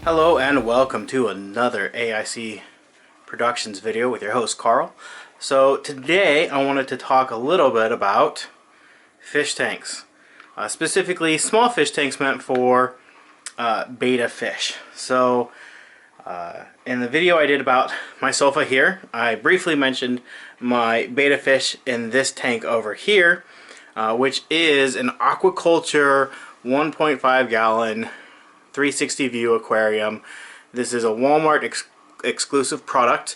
Hello and welcome to another AIC Productions video with your host Carl. So today I wanted to talk a little bit about fish tanks. Specifically small fish tanks meant for betta fish. So in the video I did about my sofa here, I briefly mentioned my betta fish in this tank over here, which is an aquaculture 1.5 gallon 360 view aquarium. This is a Walmart exclusive product.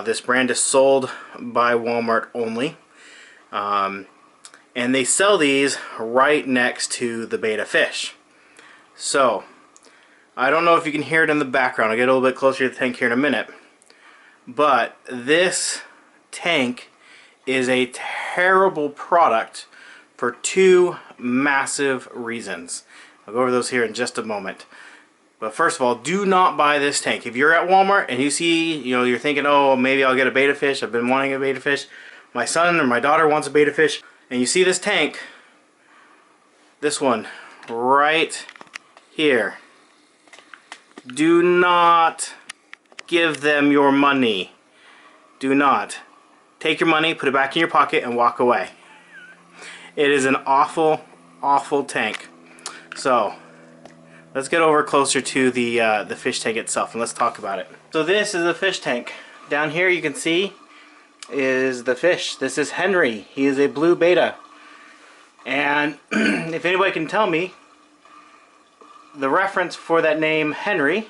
This brand is sold by Walmart only. And they sell these right next to the betta fish. So, I don't know if you can hear it in the background. I'll get a little bit closer to the tank here in a minute. But this tank is a terrible product for two massive reasons. I'll go over those here in just a moment. But first of all, do not buy this tank. If you're at Walmart and you see, you're thinking, oh, maybe I'll get a betta fish. I've been wanting a betta fish. My son or my daughter wants a betta fish. And you see this tank, this one, right here. Do not give them your money. Do not. Take your money, put it back in your pocket, and walk away. It is an awful, awful tank. So, let's get over closer to the fish tank itself and let's talk about it. So this is a fish tank. Down here you can see is the fish. This is Henry. He is a blue betta. And if anybody can tell me the reference for that name Henry,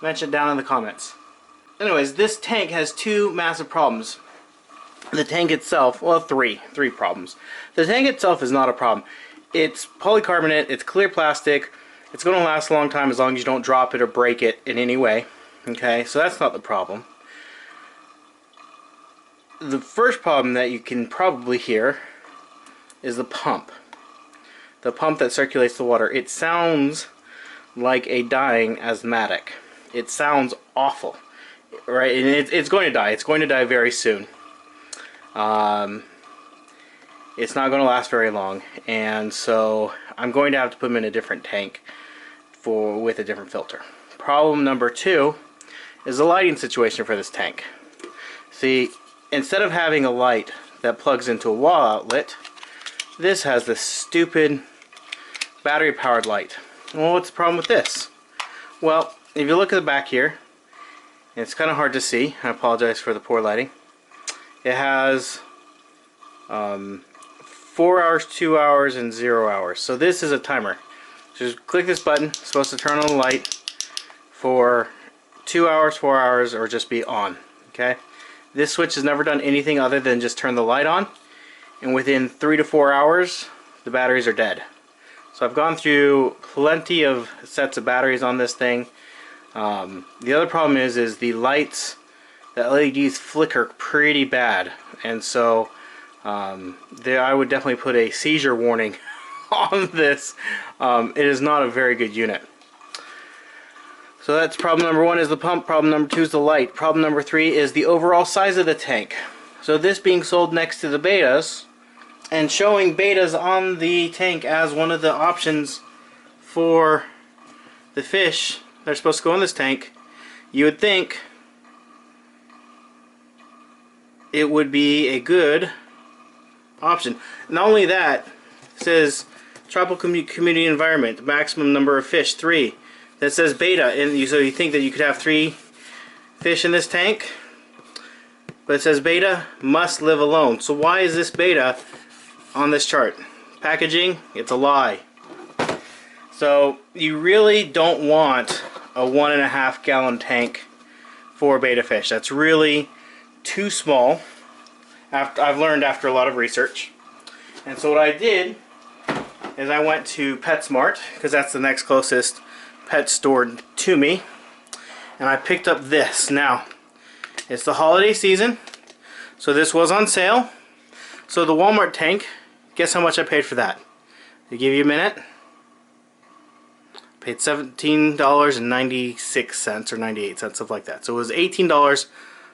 mention it down in the comments. Anyways, this tank has two massive problems. The tank itself, well, three problems. The tank itself is not a problem. It's polycarbonate, it's clear plastic, it's going to last a long time as long as you don't drop it or break it in any way. Okay, so that's not the problem. The first problem that you can probably hear is the pump. The pump that circulates the water. It sounds like a dying asthmatic. It sounds awful, right? And it's going to die. It's going to die very soon. It's not going to last very long, and so I'm going to have to put them in a different tank with a different filter. Problem number two is the lighting situation for this tank. See, instead of having a light that plugs into a wall outlet, this has this stupid battery powered light. Well, what's the problem with this? Well, if you look at the back here, it's kind of hard to see. I apologize for the poor lighting. It has 4 hours, 2 hours, and 0 hours. So this is a timer. Just click this button. It's supposed to turn on the light for 2 hours, 4 hours, or just be on. Okay. This switch has never done anything other than just turn the light on, and within 3 to 4 hours, the batteries are dead. So I've gone through plenty of sets of batteries on this thing. The other problem is the lights, the LEDs flicker pretty bad, and so I would definitely put a seizure warning on this. It is not a very good unit. So that's problem number one, is the pump. Problem number two is the light. Problem number three is the overall size of the tank. So this being sold next to the bettas and showing bettas on the tank as one of the options for the fish that are supposed to go in this tank, you would think it would be a good option. Not only that, it says tropical community environment, maximum number of fish, 3. That says betta, and so you think that you could have 3 fish in this tank, but it says betta must live alone. So why is this betta on this chart? Packaging, it's a lie. So you really don't want a 1.5 gallon tank for betta fish. That's really too small. I've learned after a lot of research. And so what I did is I went to PetSmart, because that's the next closest pet store to me, and I picked up this. Now, it's the holiday season, so this was on sale. So the Walmart tank, guess how much I paid for that? To give you a minute. Paid $17.96 or 98 cents, something like that. So it was $18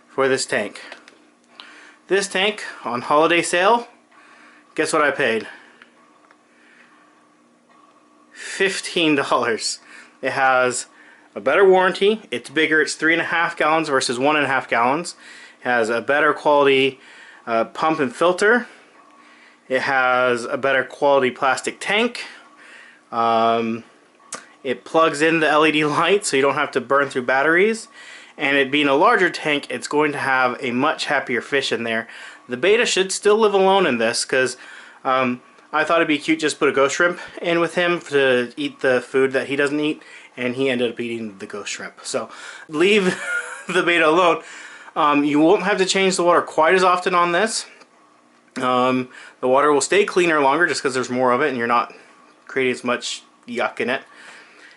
for this tank. This tank on holiday sale, guess what I paid? $15. It has a better warranty. It's bigger. It's 3.5 gallons versus 1.5 gallons. It has a better quality pump and filter. It has a better quality plastic tank. It plugs in the LED light so you don't have to burn through batteries. And it being a larger tank, it's going to have a much happier fish in there. The beta should still live alone in this because I thought it'd be cute just put a ghost shrimp in with him to eat the food that he doesn't eat, and he ended up eating the ghost shrimp. So leave the beta alone. You won't have to change the water quite as often on this. The water will stay cleaner longer just because there's more of it and you're not creating as much yuck in it.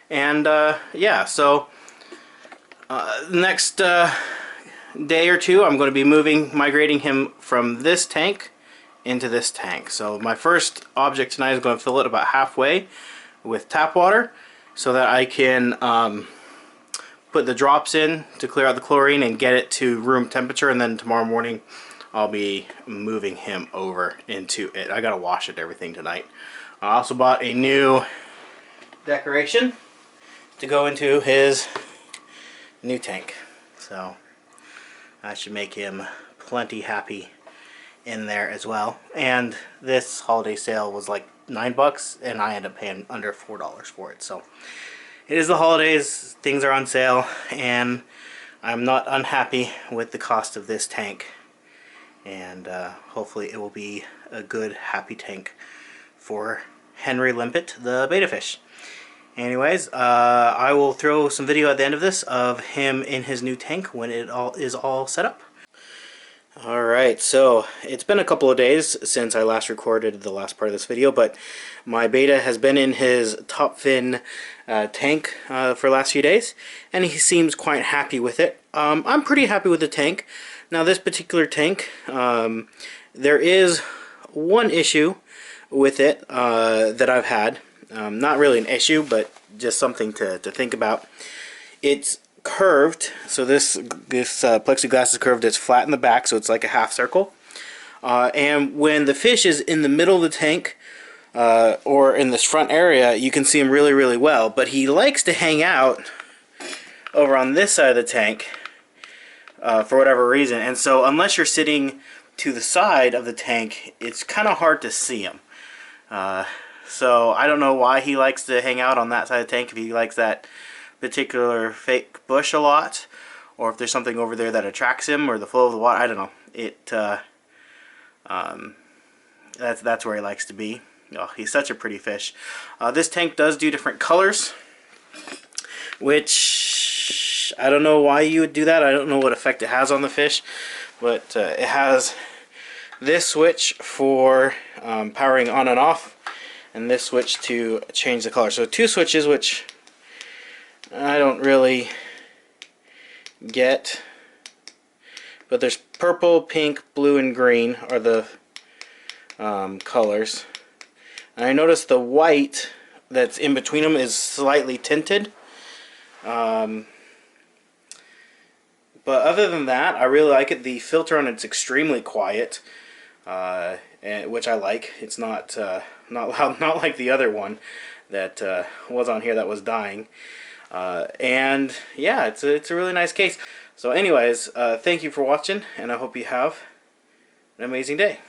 And yeah, so next day or two I'm going to be migrating him from this tank into this tank. So my first object tonight is going to fill it about halfway with tap water so that I can put the drops in to clear out the chlorine and get it to room temperature, and then tomorrow morning I'll be moving him over into it. I gotta wash it, everything tonight. I also bought a new decoration to go into his new tank. So that should make him plenty happy in there as well. And this holiday sale was like $9 and I ended up paying under $4 for it. So it is the holidays, things are on sale, and I'm not unhappy with the cost of this tank. And hopefully it will be a good, happy tank for Henry Limpet, the beta fish. Anyways, I will throw some video at the end of this of him in his new tank when it is all set up. Alright, so it's been a couple of days since I last recorded the last part of this video, but my beta has been in his top fin tank for the last few days, and he seems quite happy with it. I'm pretty happy with the tank. Now this particular tank, there is one issue with it that I've had. Not really an issue, but just something to think about. It's curved, so this plexiglass is curved. It's flat in the back, so it's like a half circle. And when the fish is in the middle of the tank, or in this front area, you can see him really, really well. But he likes to hang out over on this side of the tank for whatever reason. And so unless you're sitting to the side of the tank, it's kind of hard to see him. So I don't know why he likes to hang out on that side of the tank, if he likes that particular fake bush a lot, or if there's something over there that attracts him, or the flow of the water. I don't know. That's where he likes to be. Oh, he's such a pretty fish. This tank does do different colors, which I don't know why you would do that. I don't know what effect it has on the fish, but it has this switch for powering on and off, and this switch to change the color. So two switches, which I don't really get, but there's purple, pink, blue, and green are the colors. And I noticed the white that's in between them is slightly tinted. But other than that, I really like it. The filter on it's extremely quiet, which I like. It's not loud, not like the other one that was on here that was dying. And yeah, it's a really nice case. So anyways, thank you for watching, and I hope you have an amazing day.